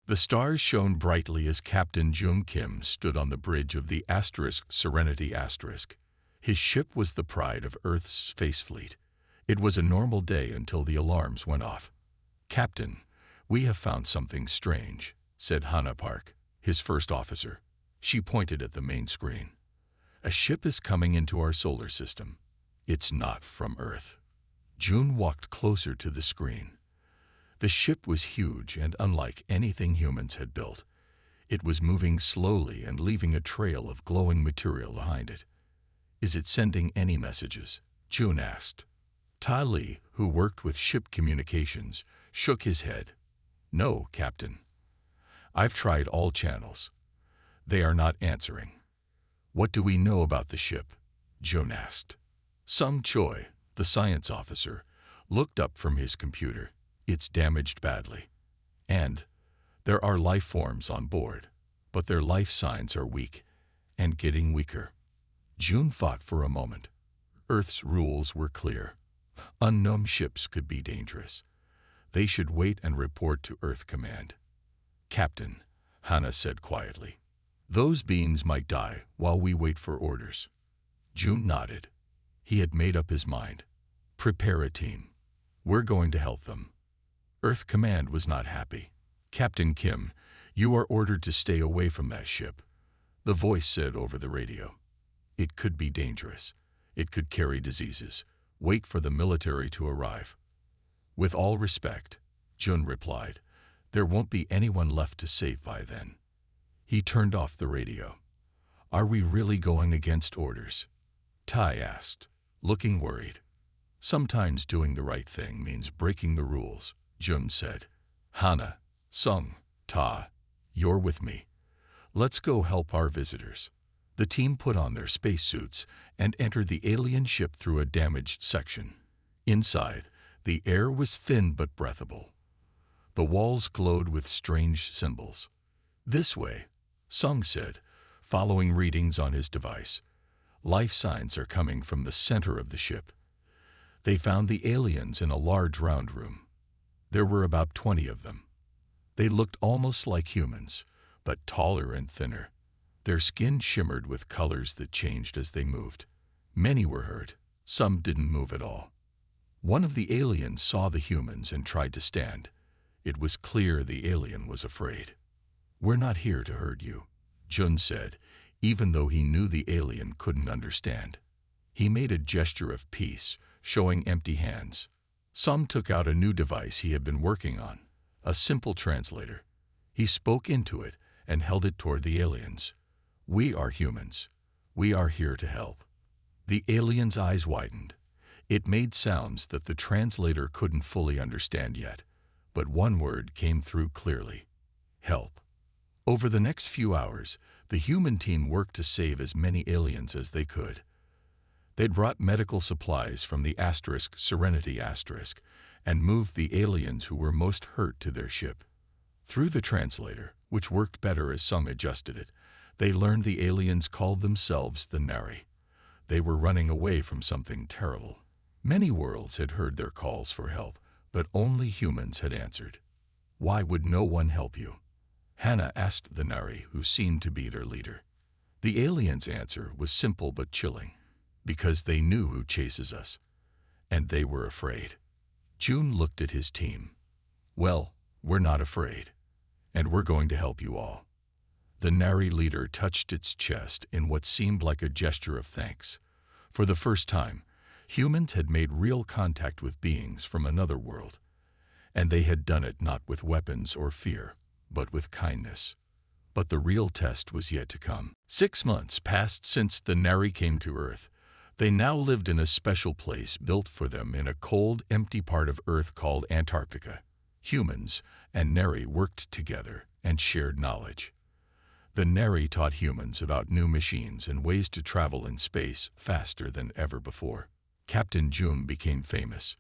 The stars shone brightly as Captain Jung Kim stood on the bridge of the Serenity *. His ship was the pride of Earth's space fleet. It was a normal day until the alarms went off. "Captain, we have found something strange," said Hannah Park, his first officer. She pointed at the main screen. "A ship is coming into our solar system. It's not from Earth." June walked closer to the screen. The ship was huge and unlike anything humans had built. It was moving slowly and leaving a trail of glowing material behind it. "Is it sending any messages?" June asked. Ta Li, who worked with ship communications, shook his head. "No, Captain. I've tried all channels. They are not answering." "What do we know about the ship?" June asked. Sung Choi, the science officer, looked up from his computer. "It's damaged badly. And there are life forms on board, but their life signs are weak and getting weaker." June thought for a moment. Earth's rules were clear. Unknown ships could be dangerous. They should wait and report to Earth Command. "Captain," Hannah said quietly, "those beings might die while we wait for orders." June nodded. He had made up his mind. "Prepare a team. We're going to help them." Earth Command was not happy. "Captain Kim, you are ordered to stay away from that ship," the voice said over the radio. "It could be dangerous. It could carry diseases. Wait for the military to arrive." "With all respect," Jun replied, "there won't be anyone left to save by then." He turned off the radio. "Are we really going against orders?" Tai asked, looking worried. "Sometimes doing the right thing means breaking the rules," Jun said. "Hannah, Sung, Ta, you're with me. Let's go help our visitors." The team put on their spacesuits and entered the alien ship through a damaged section. Inside, the air was thin but breathable. The walls glowed with strange symbols. "This way," Sung said, following readings on his device. "Life signs are coming from the center of the ship." They found the aliens in a large round room. There were about 20 of them. They looked almost like humans, but taller and thinner. Their skin shimmered with colors that changed as they moved. Many were hurt. Some didn't move at all. One of the aliens saw the humans and tried to stand. It was clear the alien was afraid. "We're not here to hurt you," Jun said, even though he knew the alien couldn't understand. He made a gesture of peace, showing empty hands. Some took out a new device he had been working on, a simple translator. He spoke into it and held it toward the aliens. "We are humans. We are here to help." The alien's eyes widened. It made sounds that the translator couldn't fully understand yet, but one word came through clearly: help. Over the next few hours, the human team worked to save as many aliens as they could. They'd brought medical supplies from the Serenity and moved the aliens who were most hurt to their ship. Through the translator, which worked better as Sung adjusted it, they learned the aliens called themselves the Nari. They were running away from something terrible. Many worlds had heard their calls for help, but only humans had answered. "Why would no one help you?" Hannah asked the Nari, who seemed to be their leader. The aliens' answer was simple but chilling: "Because they knew who chases us, and they were afraid." June looked at his team. "Well, we're not afraid, and we're going to help you all." The Nari leader touched its chest in what seemed like a gesture of thanks. For the first time, humans had made real contact with beings from another world, and they had done it not with weapons or fear, but with kindness. But the real test was yet to come. 6 months passed since the Nari came to Earth. They now lived in a special place built for them in a cold, empty part of Earth called Antarctica. Humans and Nari worked together and shared knowledge. The Nari taught humans about new machines and ways to travel in space faster than ever before. Captain June became famous.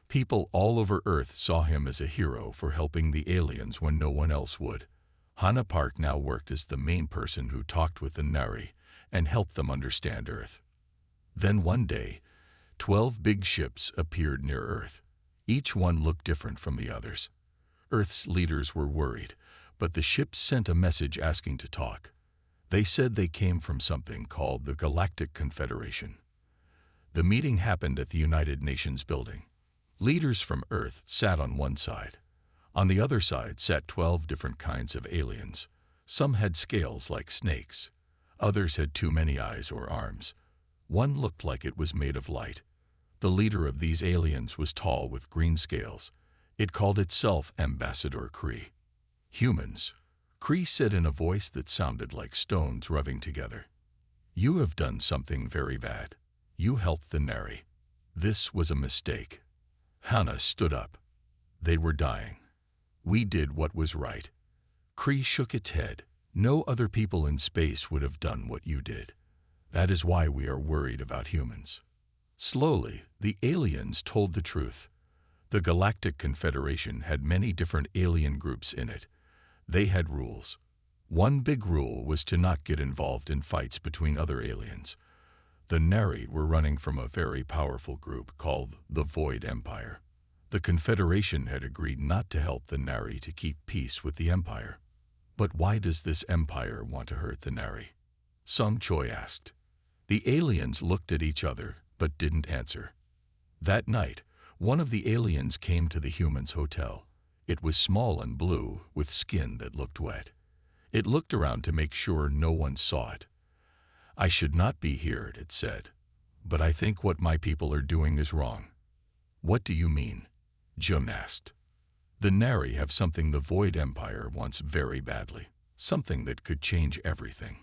People all over Earth saw him as a hero for helping the aliens when no one else would. Hannah Park now worked as the main person who talked with the Nari and helped them understand Earth. Then one day, 12 big ships appeared near Earth. Each one looked different from the others. Earth's leaders were worried, but the ships sent a message asking to talk. They said they came from something called the Galactic Confederation. The meeting happened at the United Nations building. Leaders from Earth sat on one side. On the other side sat 12 different kinds of aliens. Some had scales like snakes. Others had too many eyes or arms. One looked like it was made of light. The leader of these aliens was tall with green scales. It called itself Ambassador Kree. Humans, Kree said in a voice that sounded like stones rubbing together. You have done something very bad. You helped the Nari. This was a mistake. Hannah stood up. They were dying. We did what was right. Kree shook its head. No other people in space would have done what you did. That is why we are worried about humans. Slowly, the aliens told the truth. The Galactic Confederation had many different alien groups in it. They had rules. One big rule was to not get involved in fights between other aliens. The Nari were running from a very powerful group called the Void Empire. The Confederation had agreed not to help the Nari to keep peace with the Empire. But why does this Empire want to hurt the Nari? Sung Choi asked. The aliens looked at each other but didn't answer. That night, one of the aliens came to the humans' hotel. It was small and blue, with skin that looked wet. It looked around to make sure no one saw it. I should not be here, it said. But I think what my people are doing is wrong. What do you mean? Jun asked. The Nari have something the Void Empire wants very badly, something that could change everything.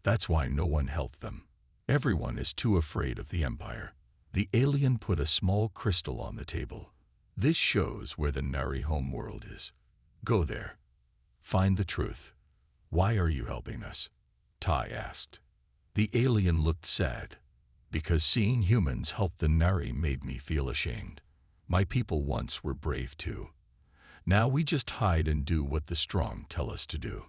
That's why no one helped them. Everyone is too afraid of the Empire. The alien put a small crystal on the table. This shows where the Nari homeworld is. Go there. Find the truth. Why are you helping us? Tai asked. The alien looked sad. Because seeing humans help the Nari made me feel ashamed. My people once were brave too. Now we just hide and do what the strong tell us to do.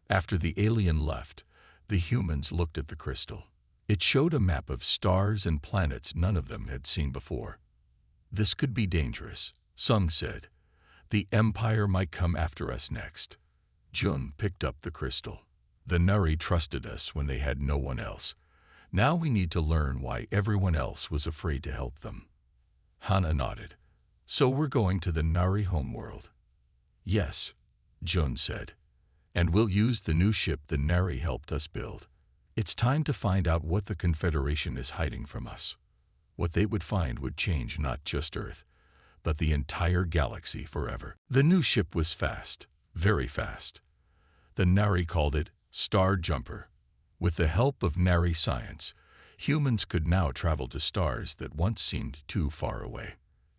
After the alien left, the humans looked at the crystal. It showed a map of stars and planets none of them had seen before. This could be dangerous, Sung said. The Empire might come after us next. Jun picked up the crystal. The Nari trusted us when they had no one else. Now we need to learn why everyone else was afraid to help them. Hana nodded. So we're going to the Nari homeworld. Yes, Jun said. And we'll use the new ship the Nari helped us build. It's time to find out what the Confederation is hiding from us. What they would find would change not just Earth, but the entire galaxy forever. The new ship was fast, very fast. The Nari called it Star Jumper. With the help of Nari science, humans could now travel to stars that once seemed too far away.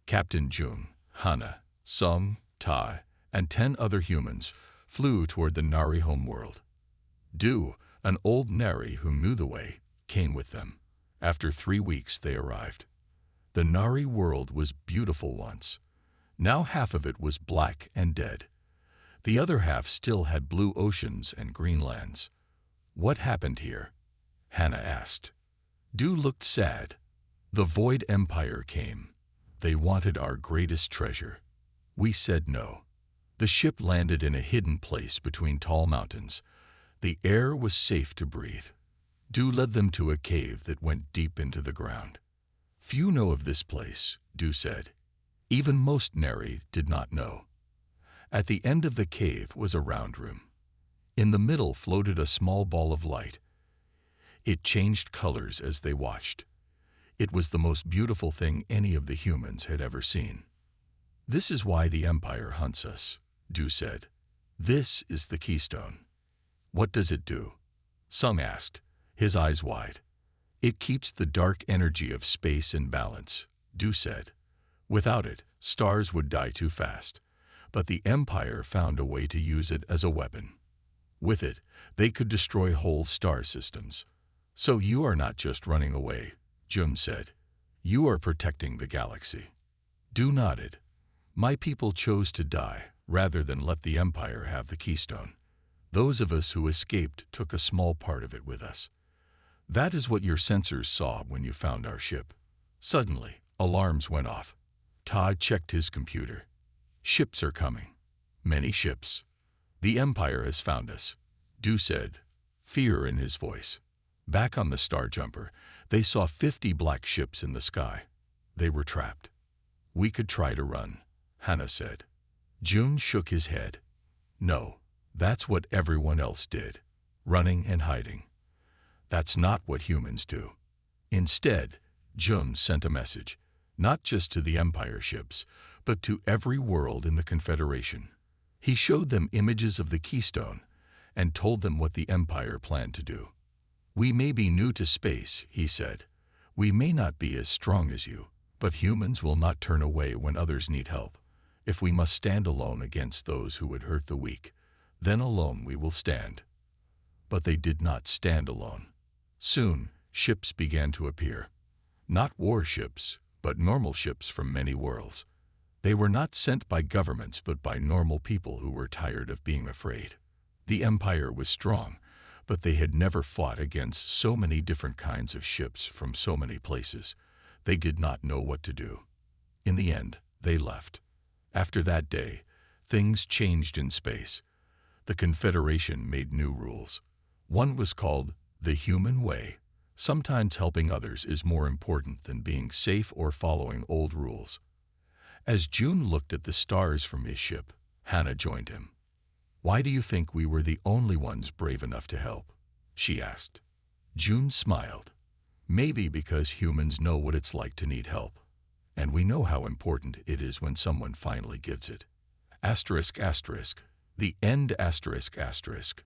Captain Jun, Hana, Sung, Tai, and 10 other humans flew toward the Nari homeworld. Du, an old Nari who knew the way, came with them. After 3 weeks they arrived. The Nari world was beautiful once. Now half of it was black and dead. The other half still had blue oceans and green lands. What happened here? Hana asked. Du looked sad. The Void Empire came. They wanted our greatest treasure. We said no. The ship landed in a hidden place between tall mountains. The air was safe to breathe. Du led them to a cave that went deep into the ground. Few know of this place, Du said. Even most Nari did not know. At the end of the cave was a round room. In the middle floated a small ball of light. It changed colors as they watched. It was the most beautiful thing any of the humans had ever seen. This is why the Empire hunts us, Du said. This is the keystone. What does it do? Sung asked, his eyes wide. It keeps the dark energy of space in balance, Du said. Without it, stars would die too fast. But the Empire found a way to use it as a weapon. With it, they could destroy whole star systems. So you are not just running away, Jun said. You are protecting the galaxy. Du nodded. My people chose to die rather than let the Empire have the keystone. Those of us who escaped took a small part of it with us. That is what your sensors saw when you found our ship. Suddenly, alarms went off. Todd checked his computer. Ships are coming. Many ships. The Empire has found us, Du said, fear in his voice. Back on the Star Jumper, they saw 50 black ships in the sky. They were trapped. We could try to run, Hannah said. June shook his head. No, that's what everyone else did, running and hiding. That's not what humans do. Instead, June sent a message, not just to the Empire ships, but to every world in the Confederation. He showed them images of the Keystone and told them what the Empire planned to do. We may be new to space, he said. We may not be as strong as you, but humans will not turn away when others need help. If we must stand alone against those who would hurt the weak, then alone we will stand. But they did not stand alone. Soon, ships began to appear. Not warships, but normal ships from many worlds. They were not sent by governments but by normal people who were tired of being afraid. The Empire was strong, but they had never fought against so many different kinds of ships from so many places. They did not know what to do. In the end, they left. After that day, things changed in space. The Confederation made new rules. One was called the human way. Sometimes helping others is more important than being safe or following old rules. As June looked at the stars from his ship, Hannah joined him. Why do you think we were the only ones brave enough to help? She asked. June smiled. Maybe because humans know what it's like to need help. And we know how important it is when someone finally gives it. ***, the end ***.